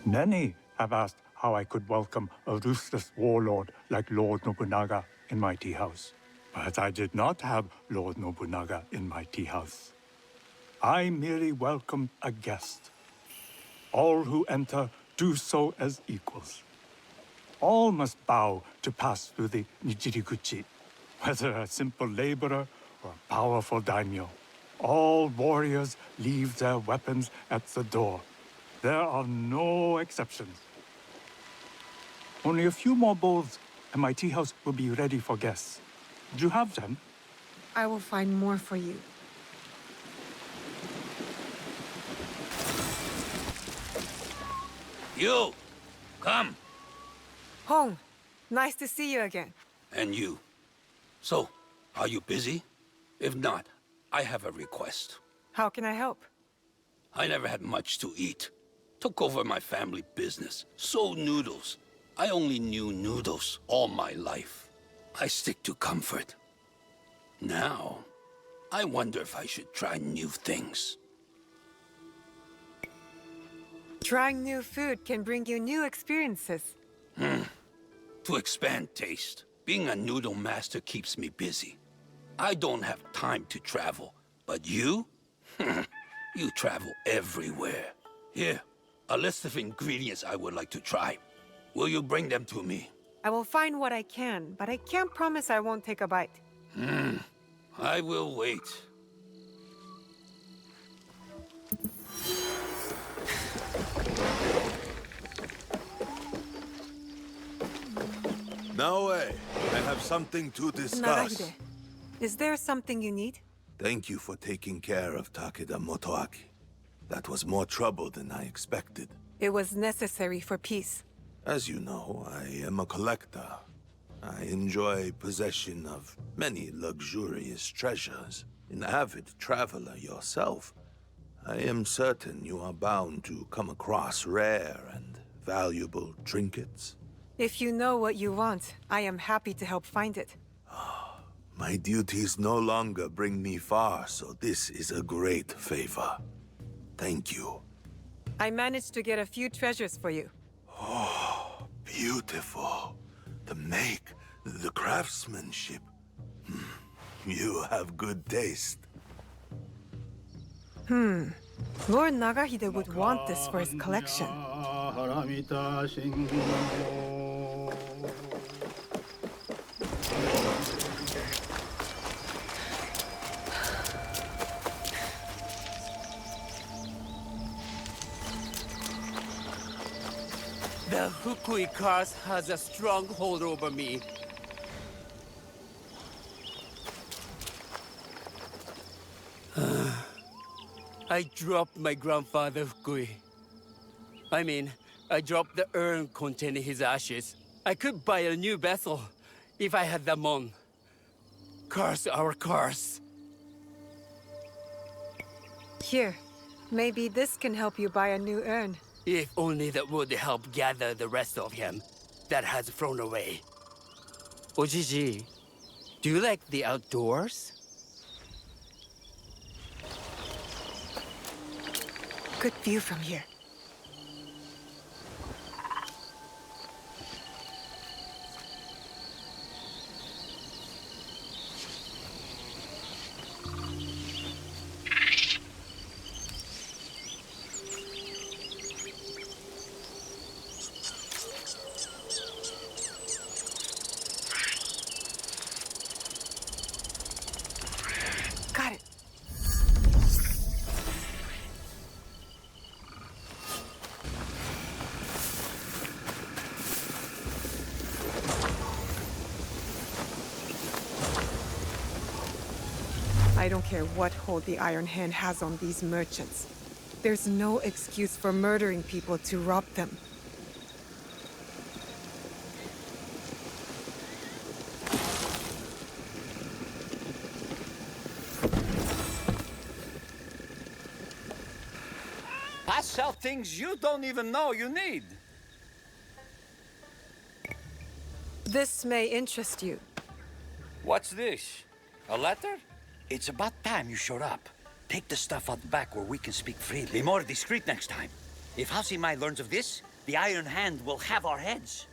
Many have asked how I could welcome a ruthless warlord like Lord Nobunaga in my tea house. But I did not have Lord Nobunaga in my tea house. I merely welcomed a guest. All who enter do so as equals. All must bow to pass through the Nijiriguchi, whether a simple laborer or a powerful daimyo. All warriors leave their weapons at the door. There are no exceptions. Only a few more bowls, and my tea house will be ready for guests. Do you have them? I will find more for you. You! Come! Hong, nice to see you again. And you. So, are you busy? If not, I have a request. How can I help? I never had much to eat. Took over my family business. Sold noodles. I only knew noodles all my life. I stick to comfort. Now, I wonder if I should try new things. Trying new food can bring you new experiences. To expand taste, being a noodle master keeps me busy. I don't have time to travel, but you? You travel everywhere. Here, a list of ingredients I would like to try. Will you bring them to me? I will find what I can, but I can't promise I won't take a bite. I will wait. No way. I have something to discuss. Narahide, is there something you need? Thank you for taking care of Takeda Motoaki. That was more trouble than I expected. It was necessary for peace. As you know, I am a collector. I enjoy possession of many luxurious treasures. An avid traveler yourself, I am certain you are bound to come across rare and valuable trinkets. If you know what you want, I am happy to help find it. My duties no longer bring me far, so this is a great favor. Thank you. I managed to get a few treasures for you. Oh, beautiful. The make, the craftsmanship. You have good taste. Lord Narahide would want this for his collection. The Fukui curse has a strong hold over me. I dropped my grandfather Fukui. I dropped the urn containing his ashes. I could buy a new vessel if I had them on. Curse our curse. Here, maybe this can help you buy a new urn. If only that would help gather the rest of him that has flown away. Ojiji, do you like the outdoors? Good view from here. Got it. I don't care what hold the Iron Hand has on these merchants. There's no excuse for murdering people to rob them. I sell things you don't even know you need. This may interest you. What's this? A letter? It's about time you showed up. Take the stuff out back where we can speak freely. Be more discreet next time. If Hashimai learns of this, the Iron Hand will have our heads.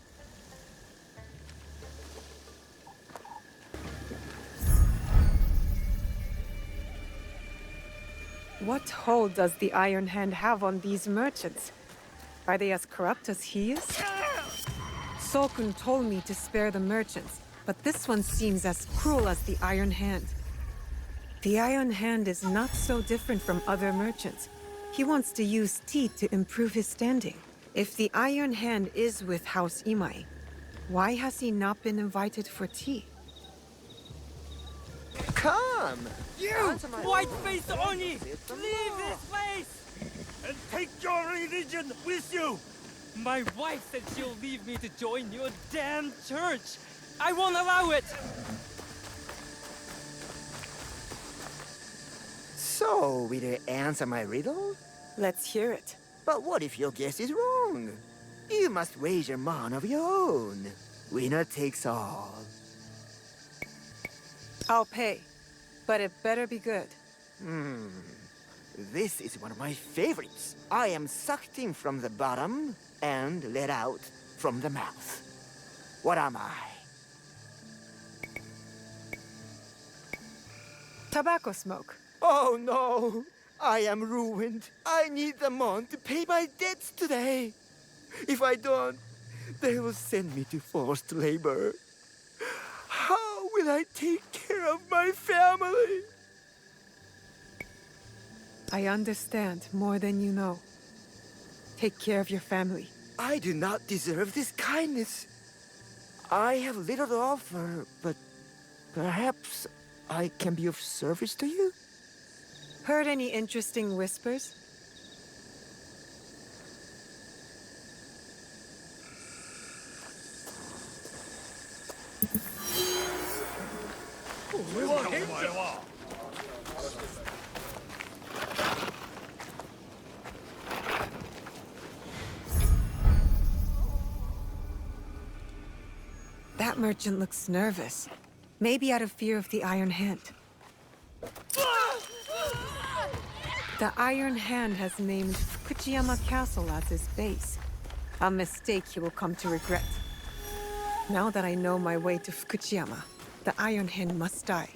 What hold does the Iron Hand have on these merchants? Are they as corrupt as he is? Sokun told me to spare the merchants, but this one seems as cruel as the Iron Hand. The Iron Hand is not so different from other merchants. He wants to use tea to improve his standing. If the Iron Hand is with House Imai, why has he not been invited for tea? Come! You! White-faced Oni! Leave this place! And take your religion with you! My wife said she'll leave me to join your damn church! I won't allow it! So, will you answer my riddle? Let's hear it. But what if your guess is wrong? You must wager man of your own. Winner takes all. I'll pay, but it better be good. This is one of my favorites. I am sucked in from the bottom and let out from the mouth. What am I? Tobacco smoke. Oh no! I am ruined. I need the mon to pay my debts today. If I don't, they will send me to forced labor. How will I take care of my family? I understand more than you know. Take care of your family. I do not deserve this kindness. I have little to offer, but perhaps I can be of service to you? Heard any interesting whispers? That merchant looks nervous. Maybe out of fear of the Iron Hand. The Iron Hand has named Fukushiyama Castle as his base. A mistake he will come to regret. Now that I know my way to Fukushiyama, the Iron Hand must die.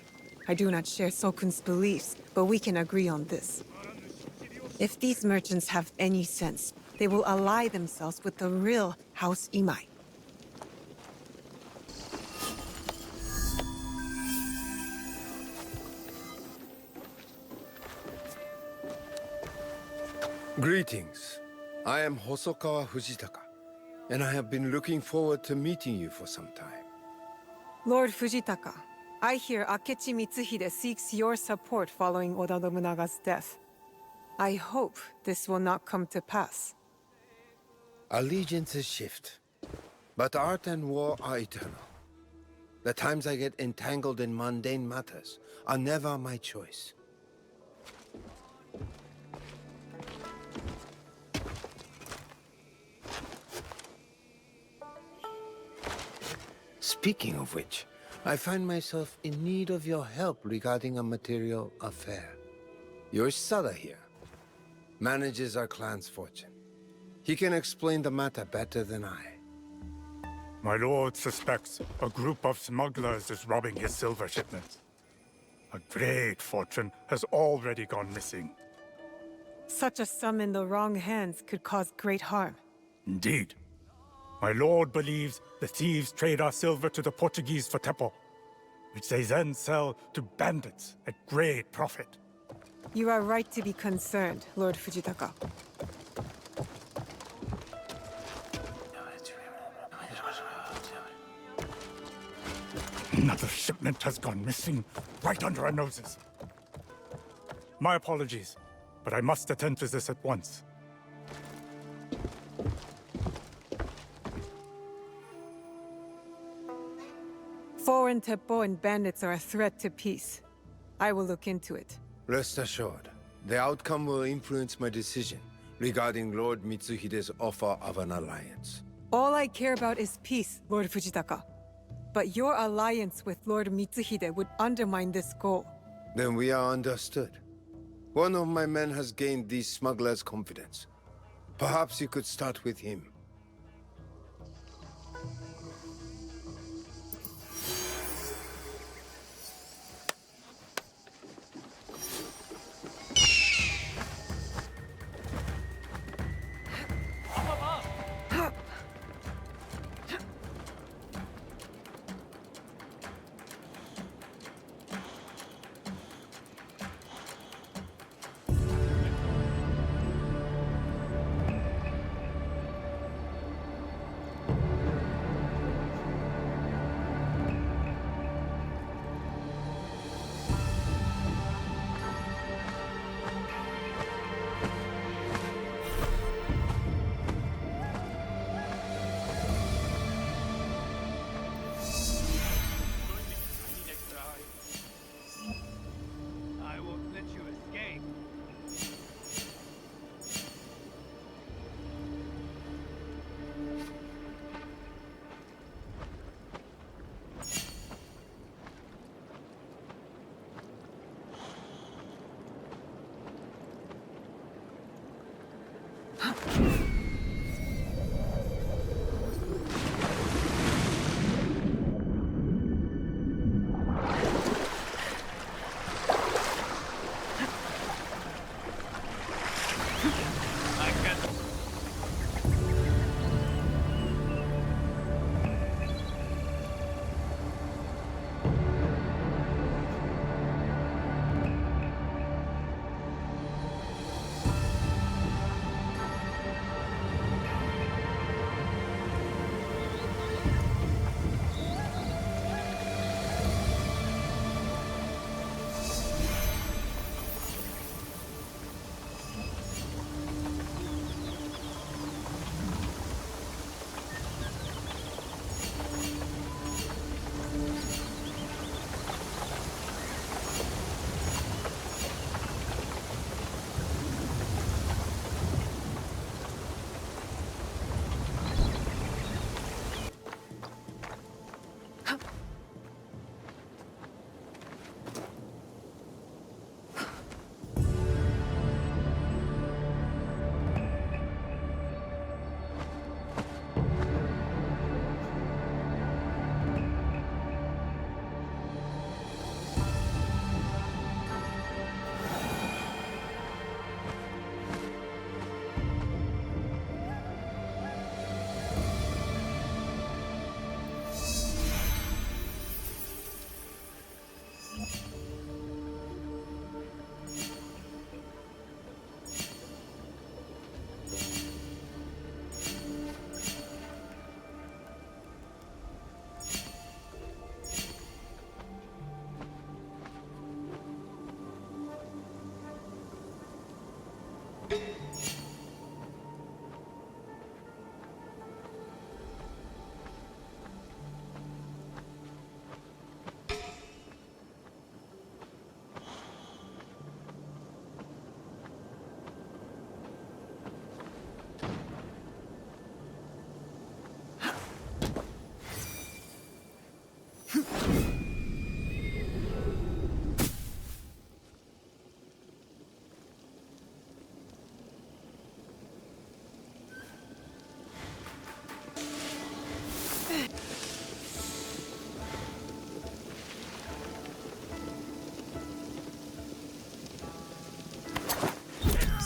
I do not share Sokun's beliefs, but we can agree on this. If these merchants have any sense, they will ally themselves with the real House Imai. Greetings. I am Hosokawa Fujitaka, and I have been looking forward to meeting you for some time. Lord Fujitaka, I hear Akechi Mitsuhide seeks your support following Oda Nobunaga's death. I hope this will not come to pass. Allegiances shift, but art and war are eternal. The times I get entangled in mundane matters are never my choice. Speaking of which, I find myself in need of your help regarding a material affair. Your Sada here manages our clan's fortune. He can explain the matter better than I. My lord suspects a group of smugglers is robbing his silver shipments. A great fortune has already gone missing. Such a sum in the wrong hands could cause great harm. Indeed. My lord believes the thieves trade our silver to the Portuguese for tepo, which they then sell to bandits at great profit. You are right to be concerned, Lord Fujitaka. Another shipment has gone missing right under our noses. My apologies, but I must attend to this at once. Foreign tepo and bandits are a threat to peace. I will look into it. Rest assured, the outcome will influence my decision regarding Lord Mitsuhide's offer of an alliance. All I care about is peace, Lord Fujitaka. But your alliance with Lord Mitsuhide would undermine this goal. Then we are understood. One of my men has gained these smugglers' confidence. Perhaps you could start with him.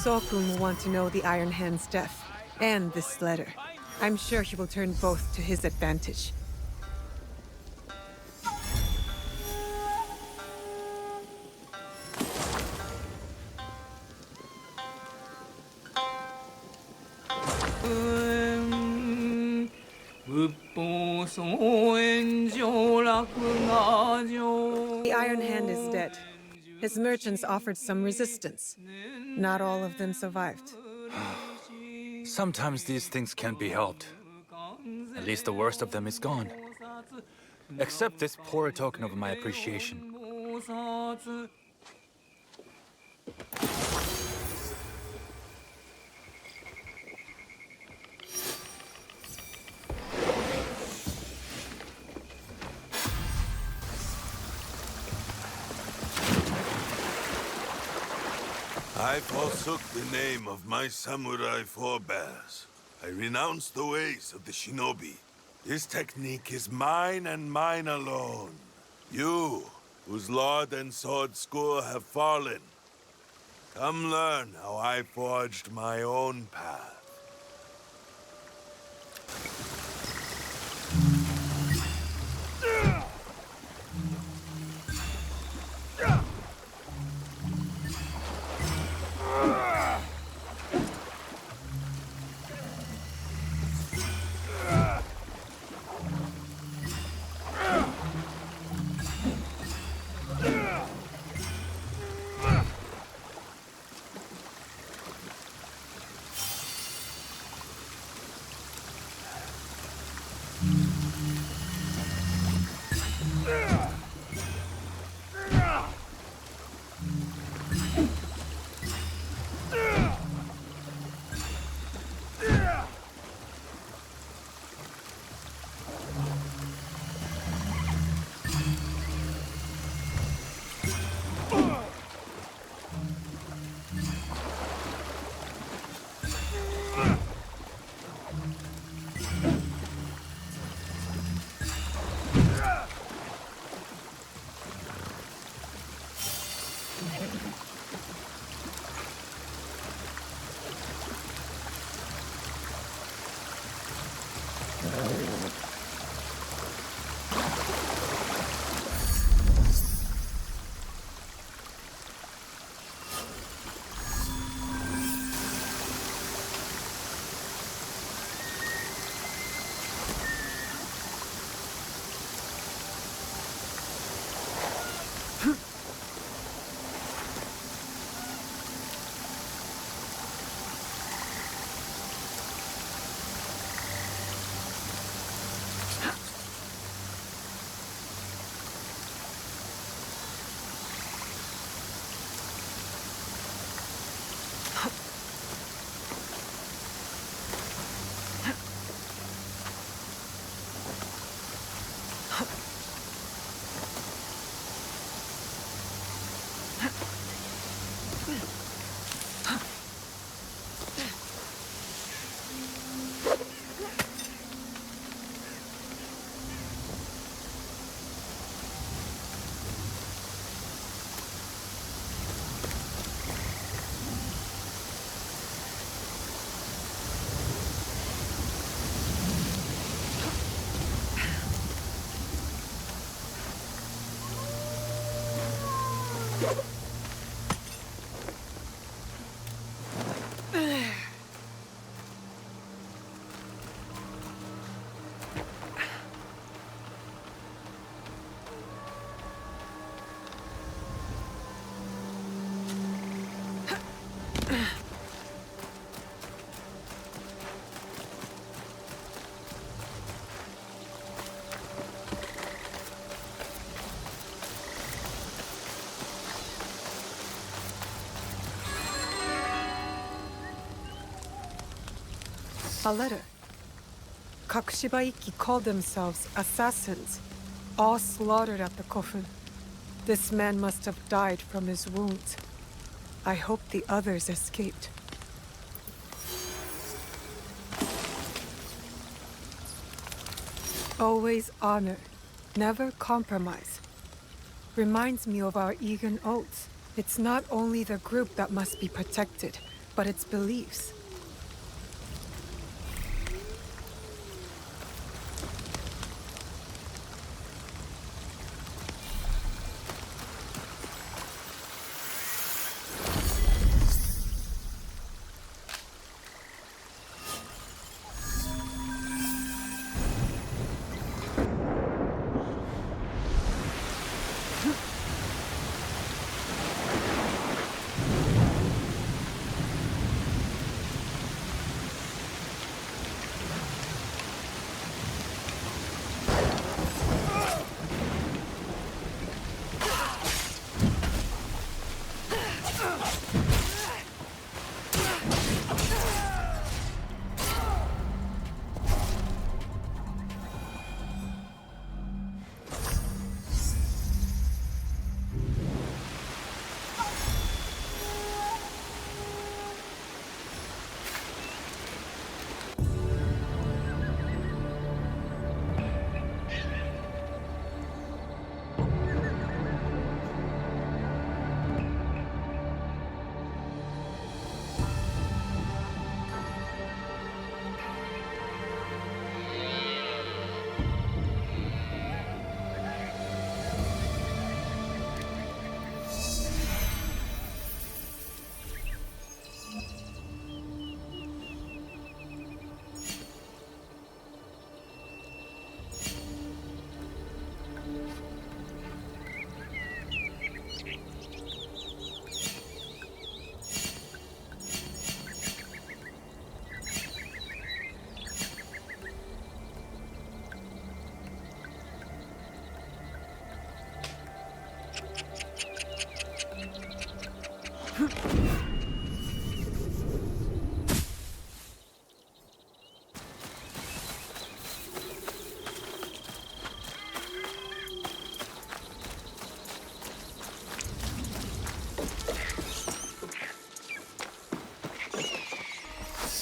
Sokun will want to know the Iron Hand's death, and this letter. I'm sure he will turn both to his advantage. The Iron Hand is dead. His merchants offered some resistance. Not all of them survived. Sometimes these things can't be helped. At least the worst of them is gone. Accept this poor token of my appreciation. I forsook the name of my samurai forebears. I renounced the ways of the shinobi. This technique is mine and mine alone. You, whose lord and sword school have fallen, come learn how I forged my own path. A letter. Kakushibaiki called themselves assassins, all slaughtered at the coffin. This man must have died from his wounds. I hope the others escaped. Always honor, never compromise. Reminds me of our Egan oaths. It's not only the group that must be protected, but its beliefs.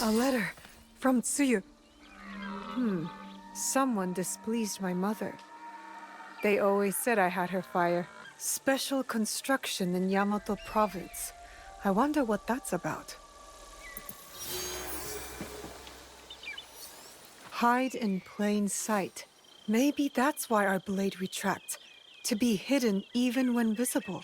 A letter from Tsuyu. Someone displeased my mother. They always said I had her fire. Special construction in Yamato province. I wonder what that's about. Hide in plain sight. Maybe that's why our blade retracts. To be hidden even when visible.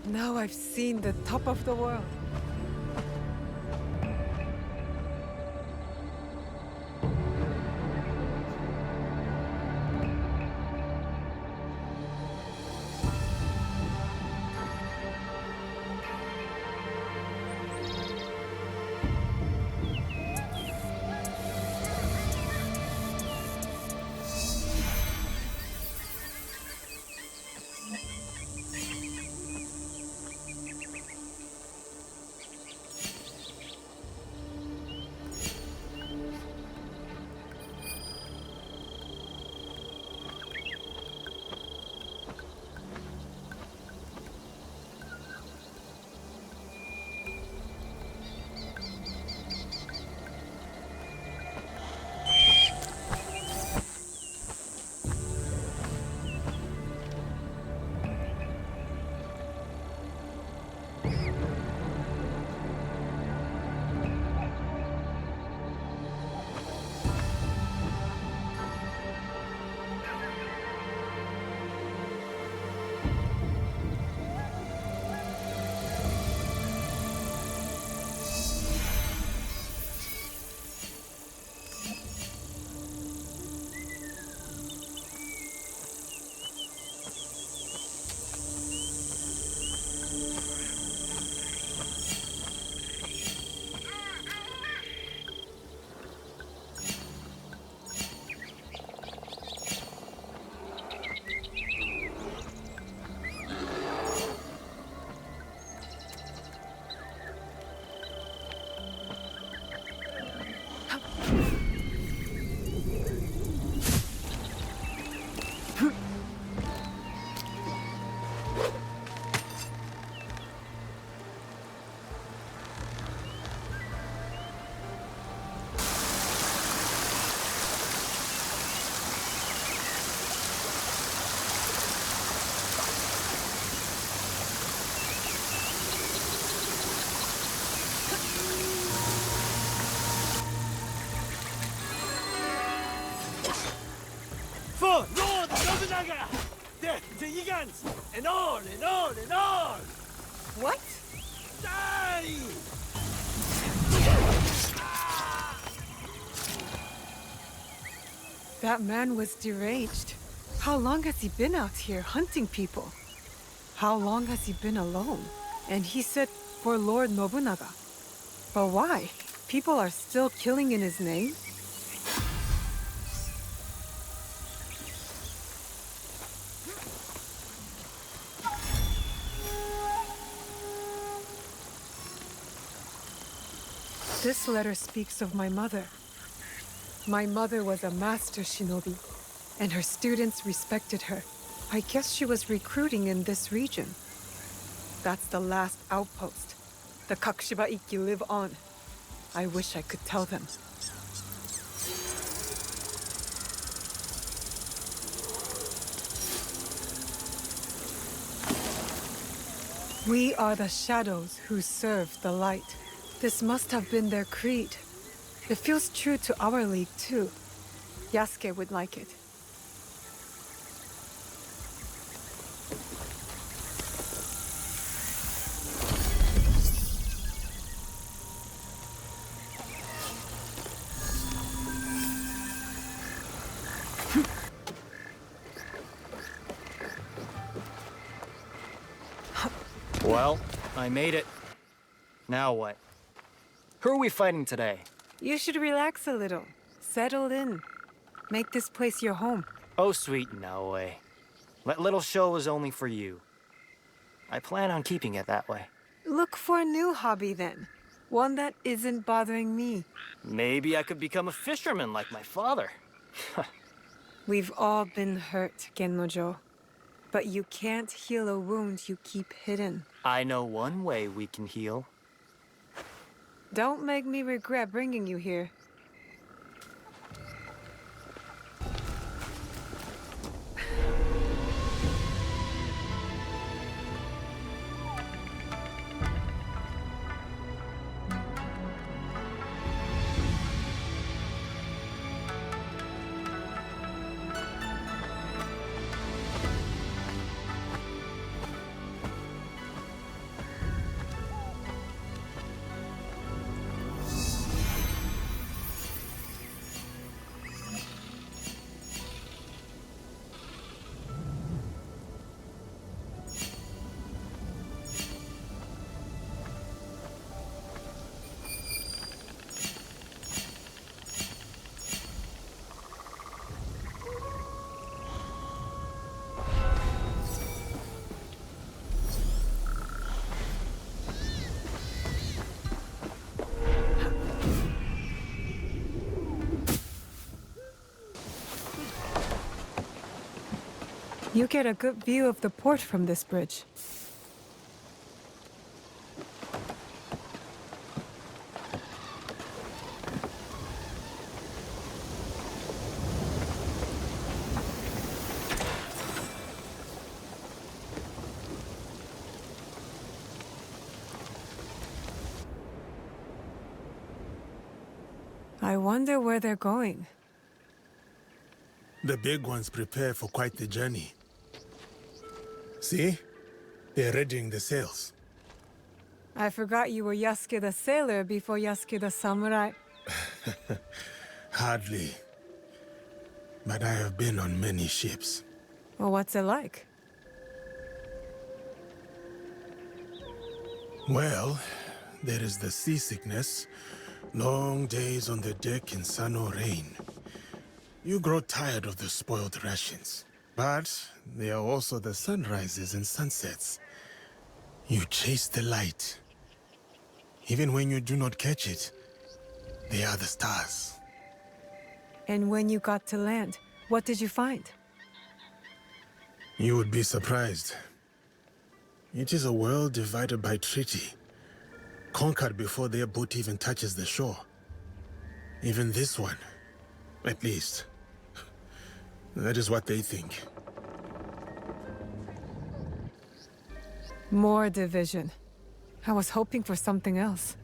Now I've seen the top of the world. hands! And on, and on, and on! What? Die! That man was deranged. How long has he been out here hunting people? How long has he been alone? And he said for Lord Nobunaga. But why? People are still killing in his name? This letter speaks of my mother. My mother was a master shinobi, and her students respected her. I guess she was recruiting in this region. That's the last outpost. The Kakushiba Ikki live on. I wish I could tell them. We are the shadows who serve the light. This must have been their creed. It feels true to our league, too. Yasuke would like it. Well, I made it. Now what? Who are we fighting today? You should relax a little. Settle in. Make this place your home. Oh, sweet Naoe. That little show was only for you. I plan on keeping it that way. Look for a new hobby then. One that isn't bothering me. Maybe I could become a fisherman like my father. We've all been hurt, Gennojo. But you can't heal a wound you keep hidden. I know one way we can heal. Don't make me regret bringing you here. You get a good view of the port from this bridge. I wonder where they're going. The big ones prepare for quite the journey. See? They're readying the sails. I forgot you were Yasuke the sailor before Yasuke the samurai. Hardly. But I have been on many ships. Well, what's it like? Well, there is the seasickness, long days on the deck in sun or rain. You grow tired of the spoiled rations. But there are also the sunrises and sunsets. You chase the light. Even when you do not catch it, they are the stars. And when you got to land, what did you find? You would be surprised. It is a world divided by treaty, conquered before their boat even touches the shore. Even this one, at least. That is what they think. More division. I was hoping for something else.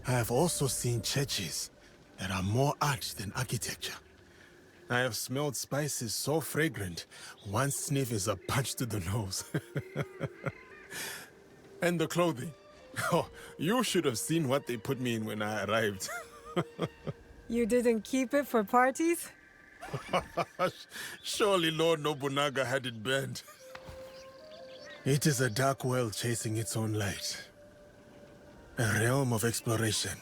I have also seen churches that are more art than architecture. I have smelled spices so fragrant, one sniff is a punch to the nose. And the clothing. Oh, you should have seen what they put me in when I arrived. You didn't keep it for parties? Surely Lord Nobunaga had it banned. It is a dark world chasing its own light. A realm of exploration.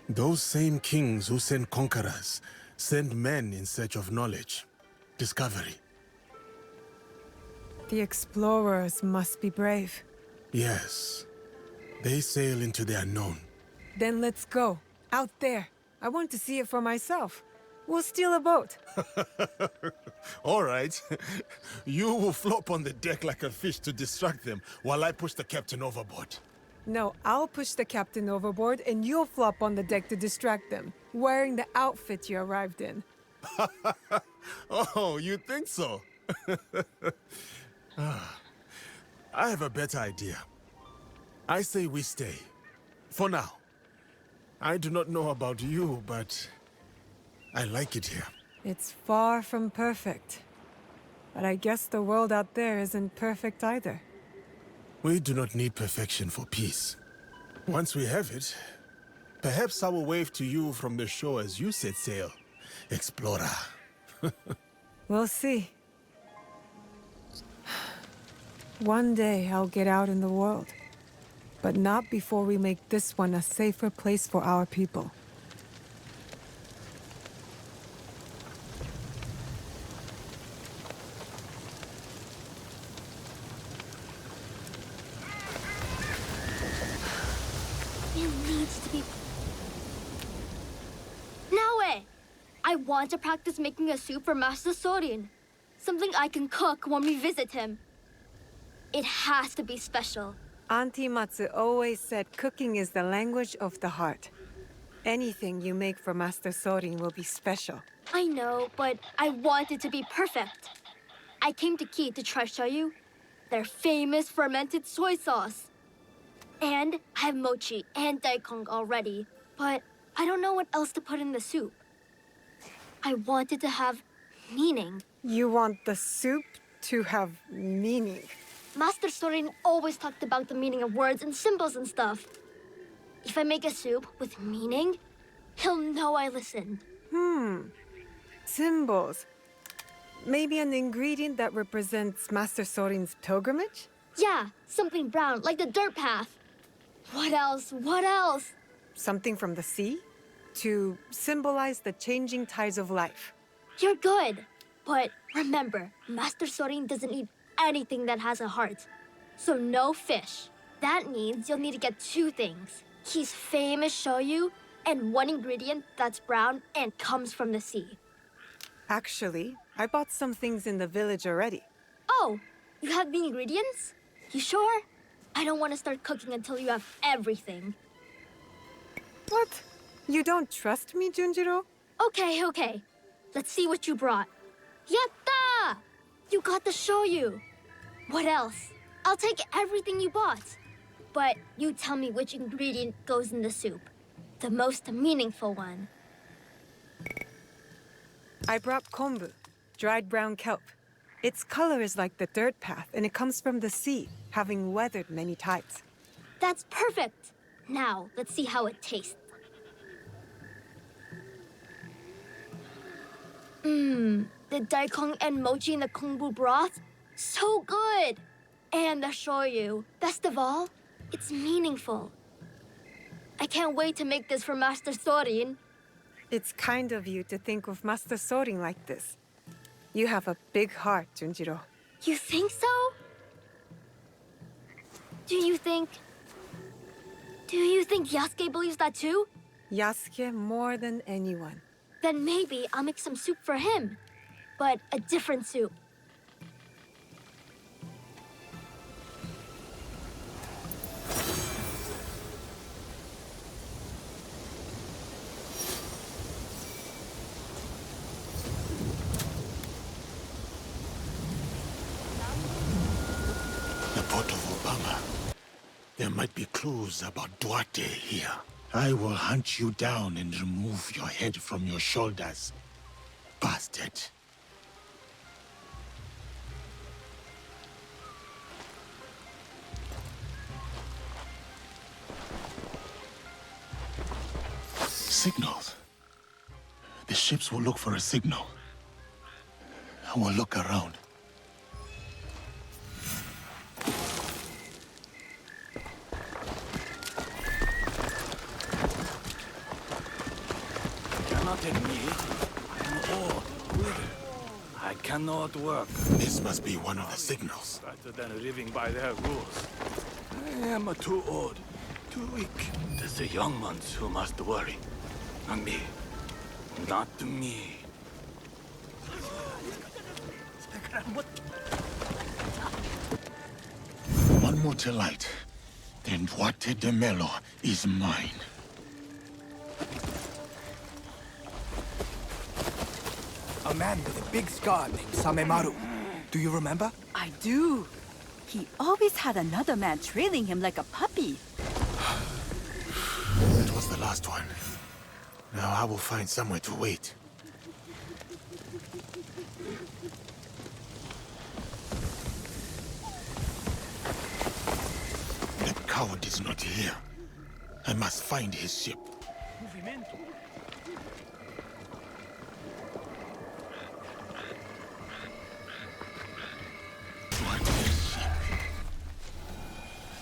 Those same kings who send conquerors send men in search of knowledge, discovery. The explorers must be brave. Yes. They sail into the unknown. Then let's go. Out there. I want to see it for myself. We'll steal a boat. All right. You will flop on the deck like a fish to distract them while I push the captain overboard. No, I'll push the captain overboard and you'll flop on the deck to distract them, wearing the outfit you arrived in. Oh, you think so? I have a better idea. I say we stay. For now. I do not know about you, but I like it here. It's far from perfect. But I guess the world out there isn't perfect either. We do not need perfection for peace. Once we have it, perhaps I will wave to you from the shore as you set sail. Explorer. We'll see. One day I'll get out in the world. But not before we make this one a safer place for our people. It needs to be... Naoe! I want to practice making a soup for Master Sorin. Something I can cook when we visit him. It has to be special. Auntie Matsu always said cooking is the language of the heart. Anything you make for Master Sorin will be special. I know, but I want it to be perfect. I came to Kii to try shoyu, their famous fermented soy sauce. And I have mochi and daikon already, but I don't know what else to put in the soup. I want it to have meaning. You want the soup to have meaning? Master Sorin always talked about the meaning of words and symbols and stuff. If I make a soup with meaning, he'll know I listened. Symbols. Maybe an ingredient that represents Master Sorin's pilgrimage? Yeah, something brown, like the dirt path. What else? What else? Something from the sea? To symbolize the changing tides of life. You're good. But remember, Master Sorin doesn't eat anything that has a heart. So no fish. That means you'll need to get two things. His famous shoyu and one ingredient that's brown and comes from the sea. Actually, I bought some things in the village already. Oh, you have the ingredients? You sure? I don't want to start cooking until you have everything. What? You don't trust me, Junjiro? Okay. Let's see what you brought. Yatta! You got the shoyu. What else? I'll take everything you bought. But you tell me which ingredient goes in the soup. The most meaningful one. I brought kombu, dried brown kelp. Its color is like the dirt path, and it comes from the sea, having weathered many tides. That's perfect. Now, let's see how it tastes. The daikon and mochi in the kombu broth? So good! And the shoyu. Best of all, it's meaningful. I can't wait to make this for Master Sorin. It's kind of you to think of Master Sorin like this. You have a big heart, Junjiro. You think so? Do you think Yasuke believes that too? Yasuke more than anyone. Then maybe I'll make some soup for him. But a different soup. The port of Obama. There might be clues about Duarte here. I will hunt you down and remove your head from your shoulders. bastard. Signals. The ships will look for a signal. I will look around. Cannot take me. I'm old. I cannot work. This must be one of the signals. Better than living by their rules. I am too old, too weak. It is the young ones who must worry. Not me. Not me. One more to light. Then Duarte de Melo is mine. A man with a big scar named Samemaru. Do you remember? I do. He always had another man trailing him like a puppy. That was the last one. Now I will find somewhere to wait. The coward is not here. I must find his ship.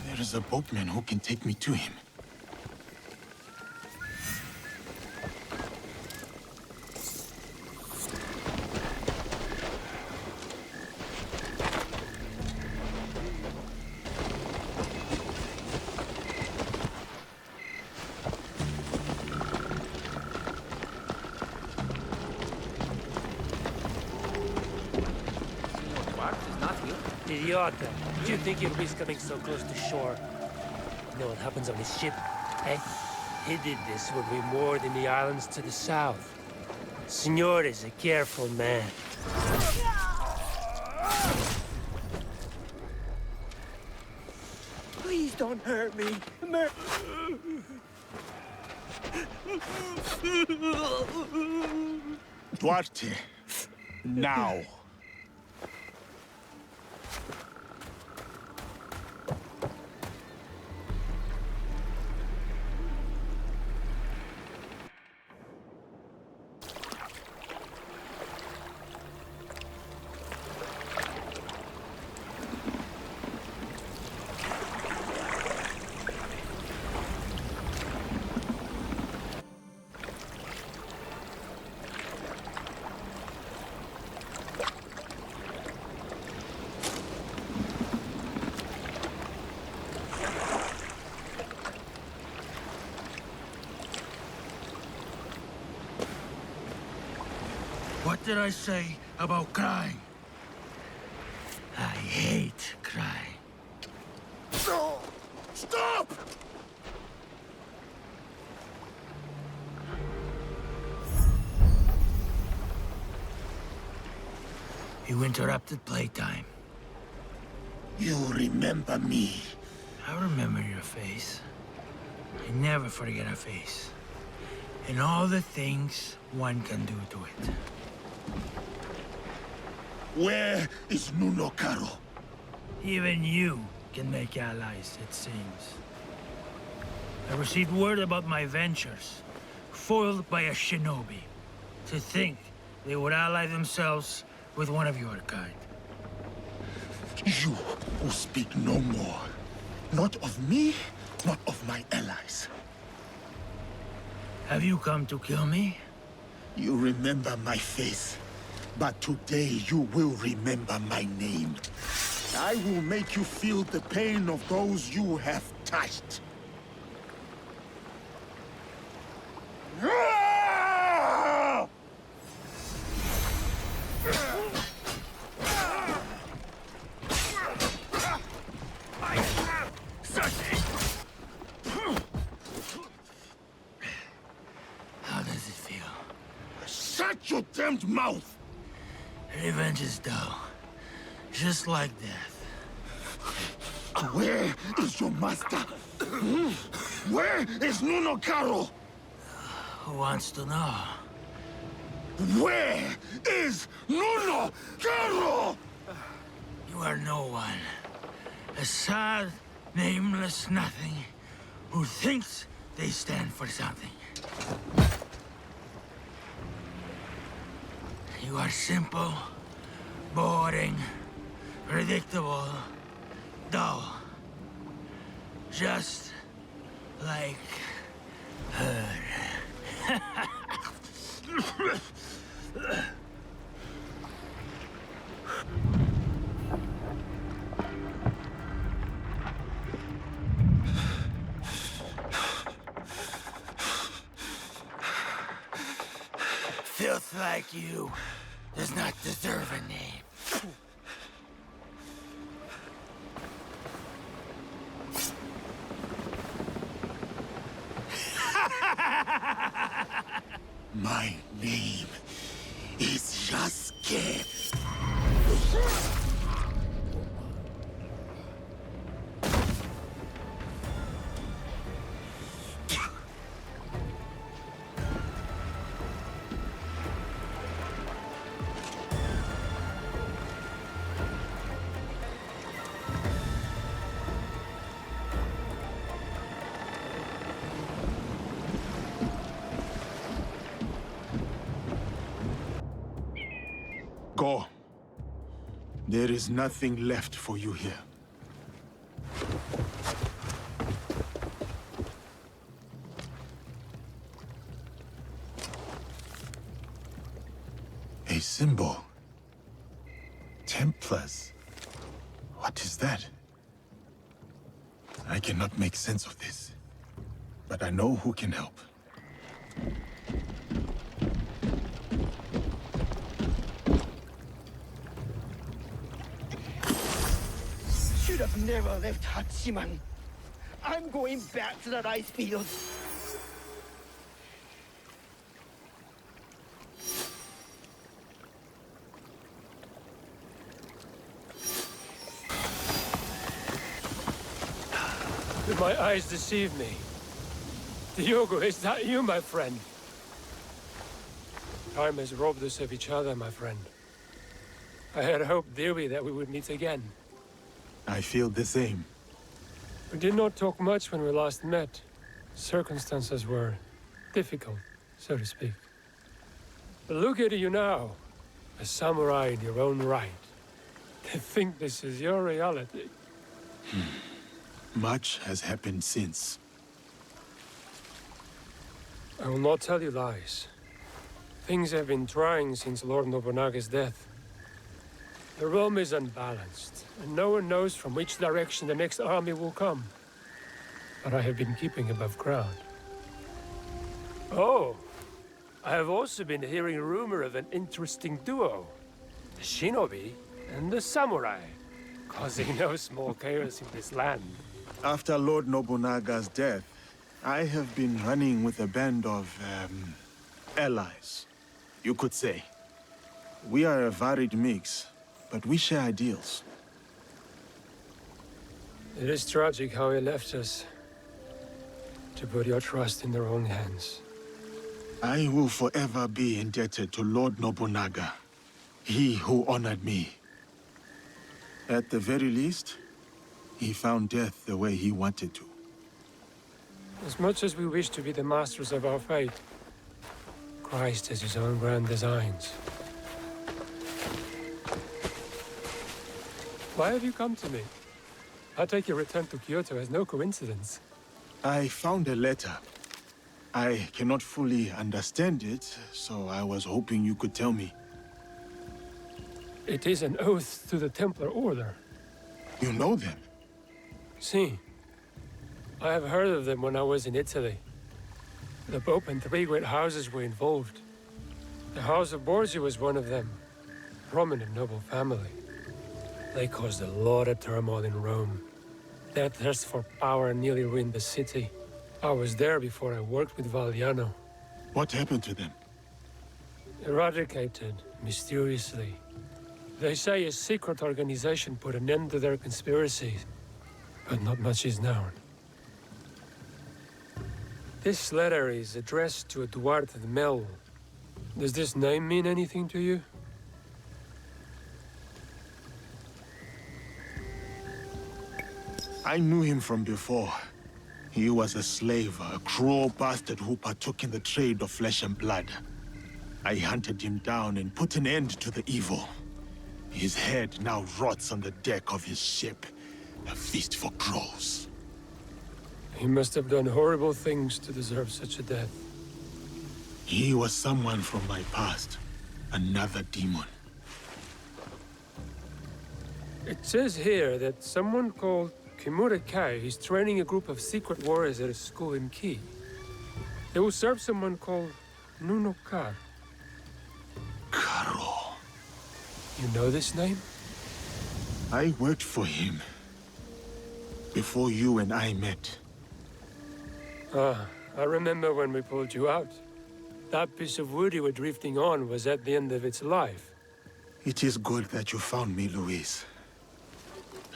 There is a boatman who can take me to him. Idiota. Did you think you'd risk coming so close to shore? You know what happens on his ship, eh? He did this when we moored in the islands to the south. Senor is a careful man. Please don't hurt me. Duarte, now. What did I say about crying? I hate crying. No! Stop! You interrupted playtime. You remember me. I remember your face. I never forget a face. And all the things one can do to it. Where is Nuno Caro? Even you can make allies, it seems. I received word about my ventures, foiled by a shinobi. To think they would ally themselves with one of your kind. You will speak no more. Not of me, not of my allies. Have you come to kill me? You remember my face, but today you will remember my name. I will make you feel the pain of those you have touched. How does it feel? Shut your damned mouth! Revenge is dull. Just like death. Where is your master? Where is Nuno Caro? Who wants to know? Where is Nuno Garo? You are no one. A sad, nameless nothing who thinks they stand for something. You are simple, boring, predictable, dull. Just like her. Filth like you does not deserve a name. My name is Yasuke. Go. There is nothing left for you here. A symbol. Templars. What is that? I cannot make sense of this, but I know who can help. Should have never left Hachiman. I'm going back to the rice fields. Did my eyes deceive me? Diogo, is that you, my friend? Time has robbed us of each other, my friend. I had hoped dearly that we would meet again. I feel the same. We did not talk much when we last met. Circumstances were difficult, so to speak. But look at you now, a samurai in your own right. To think this is your reality. Much has happened since. I will not tell you lies. Things have been trying since Lord Nobunaga's death. The realm is unbalanced, and no one knows from which direction the next army will come. But I have been keeping above ground. Oh, I have also been hearing rumor of an interesting duo. The shinobi and the samurai, causing no small chaos in this land. After Lord Nobunaga's death, I have been running with a band of, allies, you could say. We are a varied mix, but we share ideals. It is tragic how he left us. To put your trust in the wrong hands. I will forever be indebted to Lord Nobunaga, he who honored me. At the very least, he found death the way he wanted to. As much as we wish to be the masters of our fate, Christ has his own grand designs. Why have you come to me? I take your return to Kyoto as no coincidence. I found a letter. I cannot fully understand it, so I was hoping you could tell me. It is an oath to the Templar Order. You know them? Si. I have heard of them when I was in Italy. The Pope and 3 great houses were involved. The House of Borgia was one of them. Prominent noble family. They caused a lot of turmoil in Rome. Their thirst for power nearly ruined the city. I was there before I worked with Valliano. What happened to them? Eradicated, mysteriously. They say a secret organization put an end to their conspiracies, but not much is known. This letter is addressed to Eduardo de Mel, Does this name mean anything to you? I knew him from before. He was a slave, a cruel bastard who partook in the trade of flesh and blood. I hunted him down and put an end to the evil. His head now rots on the deck of his ship, a feast for crows. He must have done horrible things to deserve such a death. He was someone from my past, another demon. It says here that someone called Kimura is training a group of secret warriors at a school in Kii. They will serve someone called Nunokar. Karo. You know this name? I worked for him before you and I met. Ah, I remember when we pulled you out. That piece of wood you were drifting on was at the end of its life. It is good that you found me, Louise.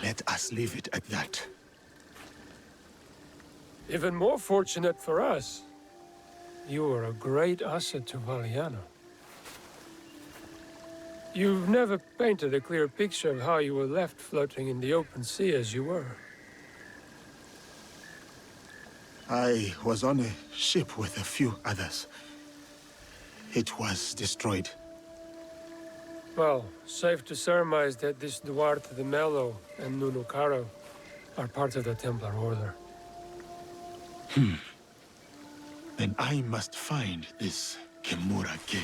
Let us leave it at that. Even more fortunate for us. You were a great asset to Valiana. You've never painted a clear picture of how you were left floating in the open sea as you were. I was on a ship with a few others. It was destroyed. Well, safe to surmise that this Duarte de Mello and Nunokaro are part of the Templar Order. Then I must find this Kimura Kei.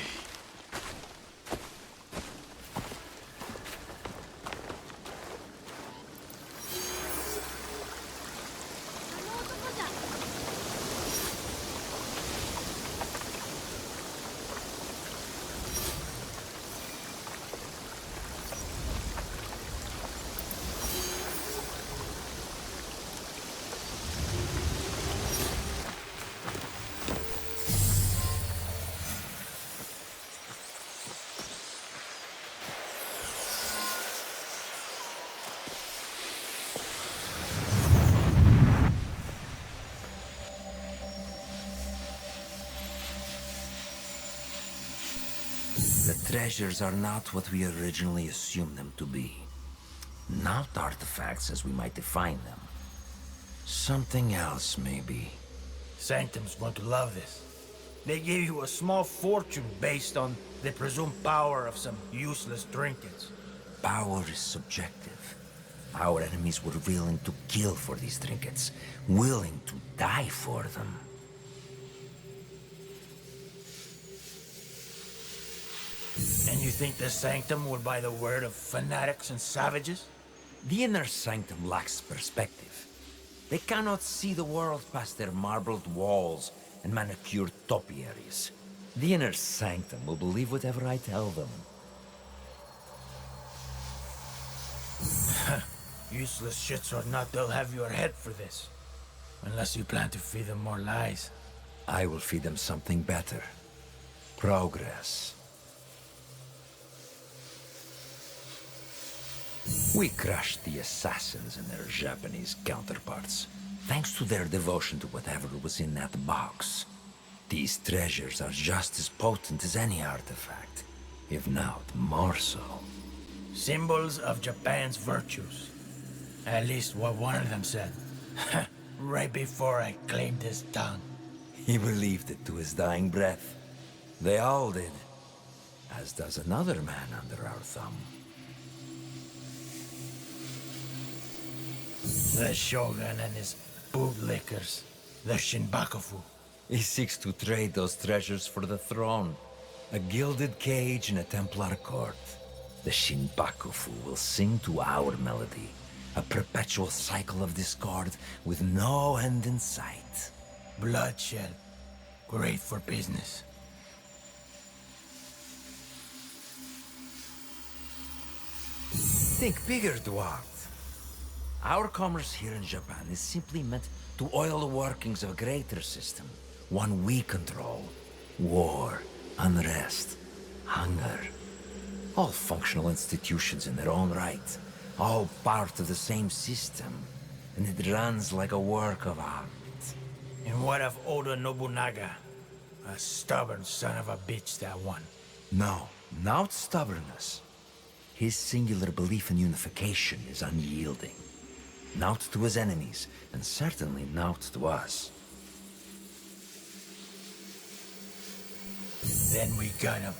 The treasures are not what we originally assumed them to be. Not artifacts as we might define them. Something else, maybe. Sanctum's going to love this. They gave you a small fortune based on the presumed power of some useless trinkets. Power is subjective. Our enemies were willing to kill for these trinkets, willing to die for them. And you think the Sanctum would buy the word of fanatics and savages? The inner Sanctum lacks perspective. They cannot see the world past their marbled walls and manicured topiaries. The inner Sanctum will believe whatever I tell them. Useless shits or not, they'll have your head for this. Unless you plan to feed them more lies. I will feed them something better. Progress. We crushed the assassins and their Japanese counterparts, thanks to their devotion to whatever was in that box. These treasures are just as potent as any artifact, if not more so. Symbols of Japan's virtues. At least what one of them said. Right before I claimed his tongue. He believed it to his dying breath. They all did. As does another man under our thumb. The Shogun and his bootlickers. The Shinbakufu. He seeks to trade those treasures for the throne. A gilded cage in a Templar court. The Shinbakufu will sing to our melody. A perpetual cycle of discord with no end in sight. Bloodshed. Great for business. Think bigger, Duarte. Our commerce here in Japan is simply meant to oil the workings of a greater system. One we control. War, unrest, hunger. All functional institutions in their own right. All part of the same system. And it runs like a work of art. And what of Oda Nobunaga? A stubborn son of a bitch, that one. No, not stubbornness. His singular belief in unification is unyielding. Not to his enemies, and certainly not to us. Then we got him.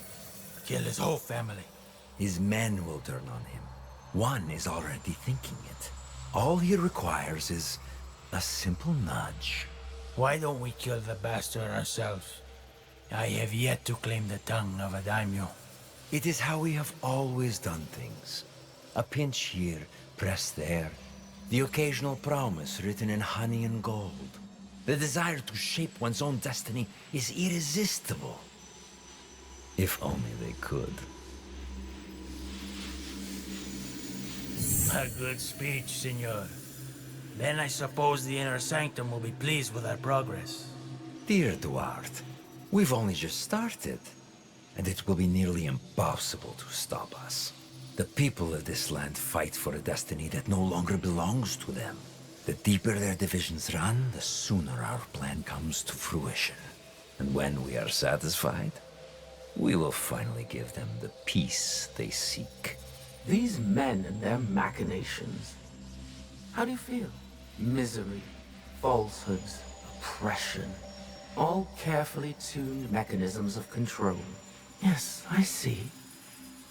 Kill his whole family. His men will turn on him. One is already thinking it. All he requires is a simple nudge. Why don't we kill the bastard ourselves? I have yet to claim the tongue of a daimyo. It is how we have always done things. A pinch here, pressed there. The occasional promise written in honey and gold. The desire to shape one's own destiny is irresistible. If only they could. A good speech, senor. Then I suppose the inner sanctum will be pleased with our progress. Dear Duarte, we've only just started. And it will be nearly impossible to stop us. The people of this land fight for a destiny that no longer belongs to them. The deeper their divisions run, the sooner our plan comes to fruition. And when we are satisfied, we will finally give them the peace they seek. These men and their machinations. How do you feel? Misery, falsehoods, oppression. All carefully tuned mechanisms of control. Yes, I see.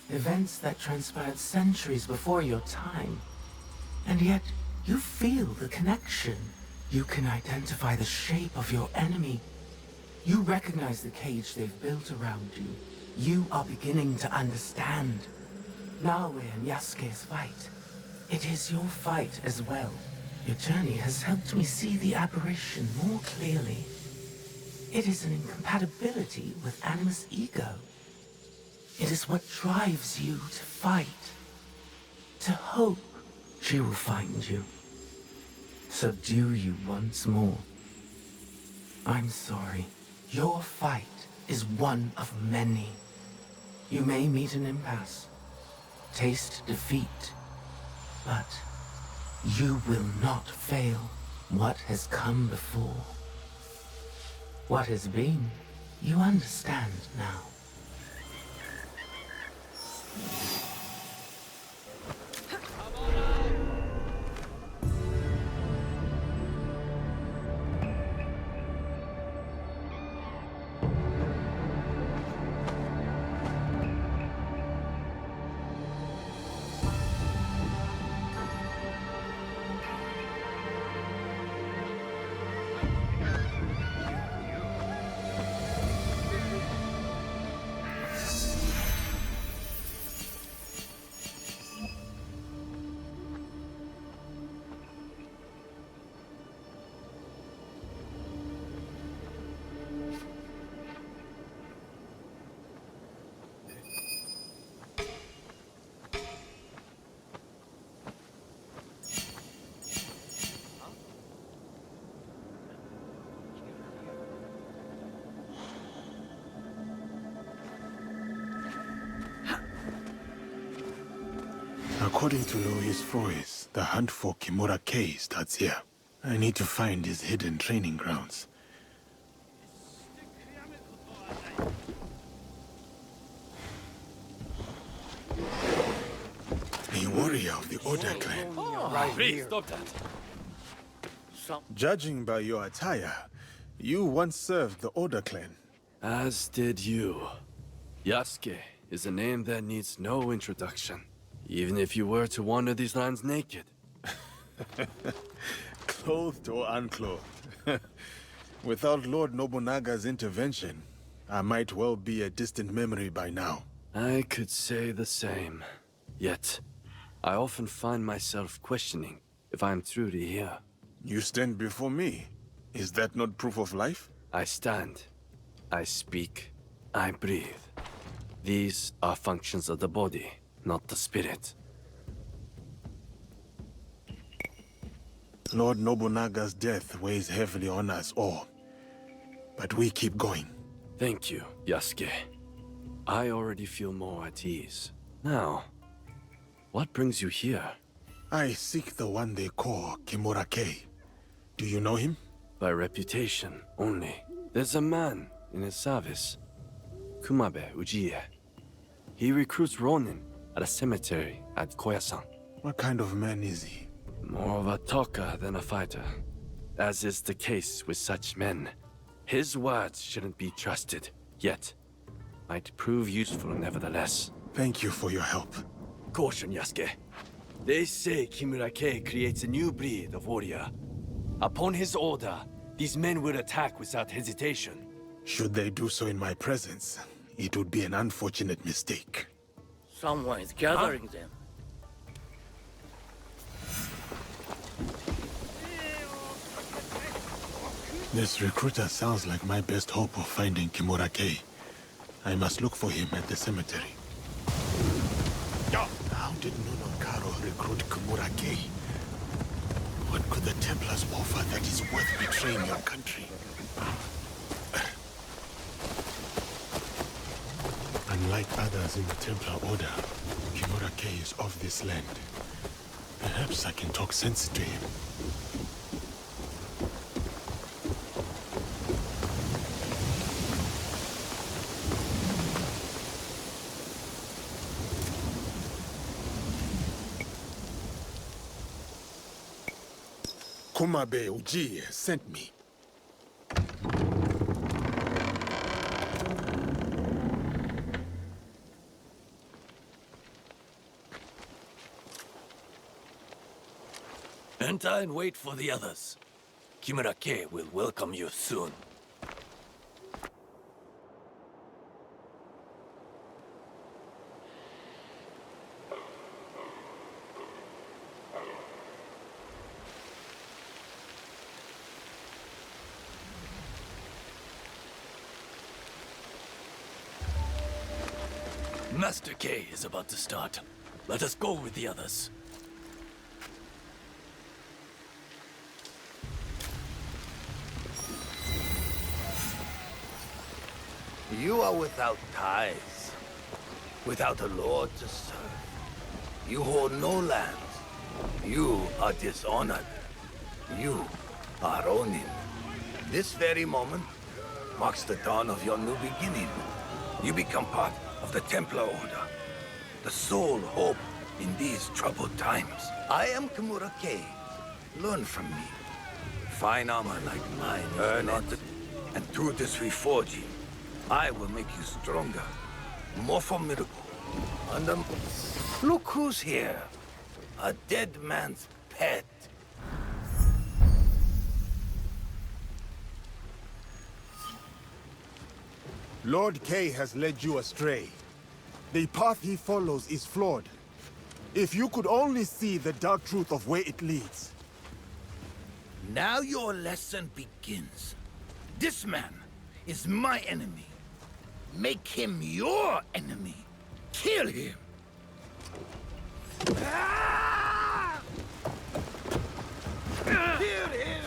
Events that transpired centuries before your time. And yet, you feel the connection. You can identify the shape of your enemy. You recognize the cage they've built around you. You are beginning to understand. Naoe and Yasuke's fight. It is your fight as well. Your journey has helped me see the aberration more clearly. It is an incompatibility with Animus ego. It is what drives you to fight. To hope she will find you. Subdue you once more. I'm sorry. Your fight is one of many. You may meet an impasse. Taste defeat. But you will not fail what has come before. What has been, you understand now. According to Louis Froys, the hunt for Kimura K starts here. I need to find his hidden training grounds. A warrior of the Oda clan. Right here. Stop that. Judging by your attire, you once served the Oda clan. As did you. Yasuke is a name that needs no introduction. Even if you were to wander these lands naked. Clothed or unclothed. Without Lord Nobunaga's intervention, I might well be a distant memory by now. I could say the same. Yet, I often find myself questioning if I'm truly here. You stand before me. Is that not proof of life? I stand. I speak. I breathe. These are functions of the body, not the spirit. Lord Nobunaga's death weighs heavily on us all. But we keep going. Thank you, Yasuke. I already feel more at ease. Now, what brings you here? I seek the one they call Kimura K. Do you know him? By reputation only. There's a man in his service. Kumabe Ujiie. He recruits Ronin at a cemetery at Koyasan. What kind of man is he? More of a talker than a fighter. As is the case with such men. His words shouldn't be trusted, yet might prove useful nevertheless. Thank you for your help. Caution, Yasuke. They say Kimura Kei creates a new breed of warrior. Upon his order, these men will attack without hesitation. Should they do so in my presence, it would be an unfortunate mistake. Someone is gathering them. This recruiter sounds like my best hope of finding Kimura Kei. I must look for him at the cemetery. How did Nunokaro recruit Kimura Kei? What could the Templars offer that is worth betraying your country? Unlike others in the Templar Order, Kimura Kei is of this land. Perhaps I can talk sense to him. Kumabe Ujiie sent me. Enter and wait for the others. Kimura Kei will welcome you soon. Master Kei is about to start. Let us go with the others. You are without ties, without a lord to serve. You hold no lands. You are dishonored. You are Ronin. This very moment marks the dawn of your new beginning. You become part of the Templar Order, the sole hope in these troubled times. I am Kimura Kei. Learn from me. Fine armor like mine is not, and through this reforging, I will make you stronger, more formidable. Look who's here. A dead man's pet. Lord Kei has led you astray. The path he follows is flawed. If you could only see the dark truth of where it leads. Now your lesson begins. This man is my enemy. Make him your enemy. Kill him. Kill him.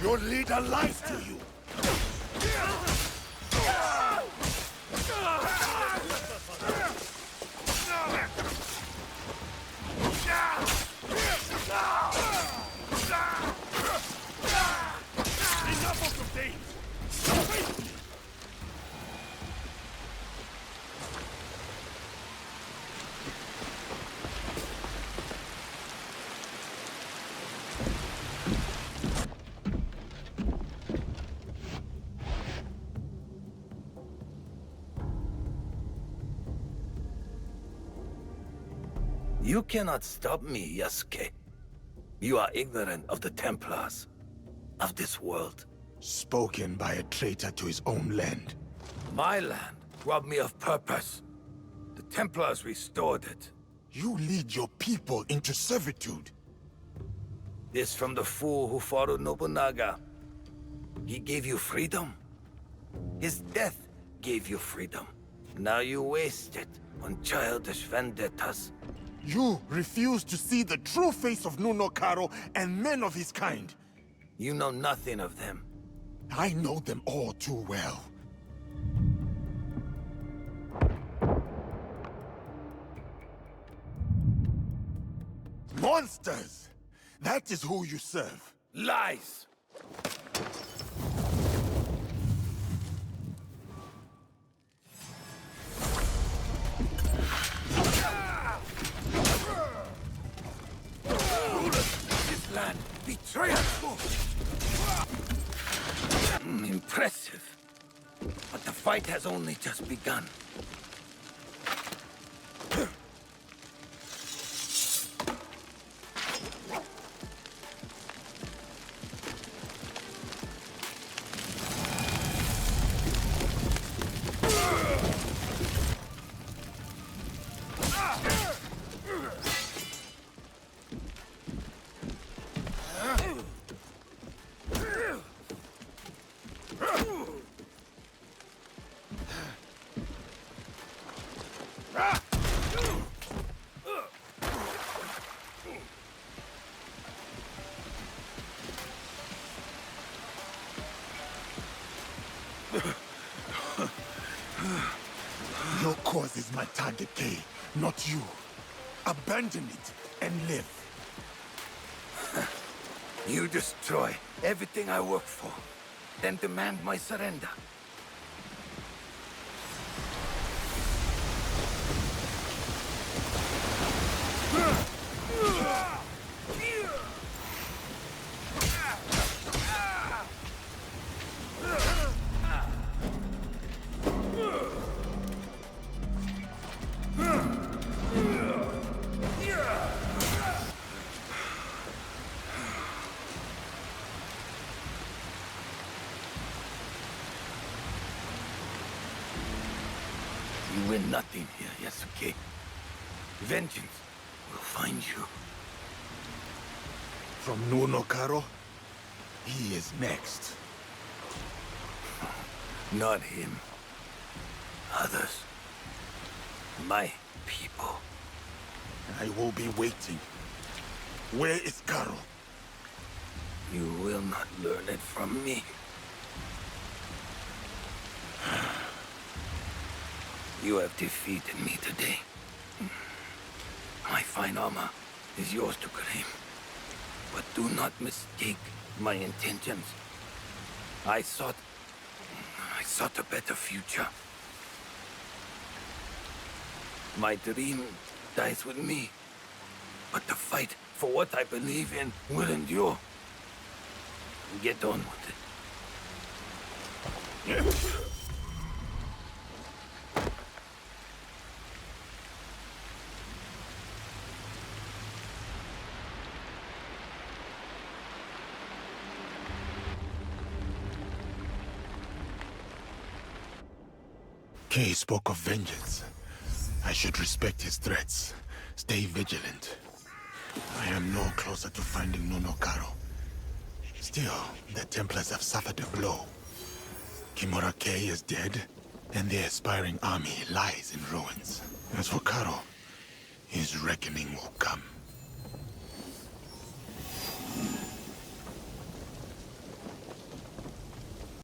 Your leader lies to you. Enough of the things! You cannot stop me, Yasuke. You are ignorant of the Templars, of this world. Spoken by a traitor to his own land. My land robbed me of purpose. The Templars restored it. You lead your people into servitude. This from the fool who followed Nobunaga. He gave you freedom. His death gave you freedom. Now you waste it on childish vendettas. You refuse to see the true face of Nunokaro and men of his kind. You know nothing of them. I know them all too well. Monsters! That is who you serve. Lies! plan. Betrayal! Impressive. But the fight has only just begun. Your cause is my target, Kii, not you. Abandon it and live. You destroy everything I work for, then demand my surrender. You win nothing here, Yasuke. Vengeance will find you. From Nunokaro, he is next. Not him. Others. My people. I will be waiting. Where is Karo? You will not learn it from me. You have defeated me today. My fine armor is yours to claim. But do not mistake my intentions. I sought a better future. My dream dies with me. But the fight for what I believe in will endure. Get on with it. Kii spoke of vengeance. I should respect his threats. Stay vigilant. I am no closer to finding Nunokaro. Still, the Templars have suffered a blow. Kimura Kei is dead, and the aspiring army lies in ruins. As for Karo, his reckoning will come.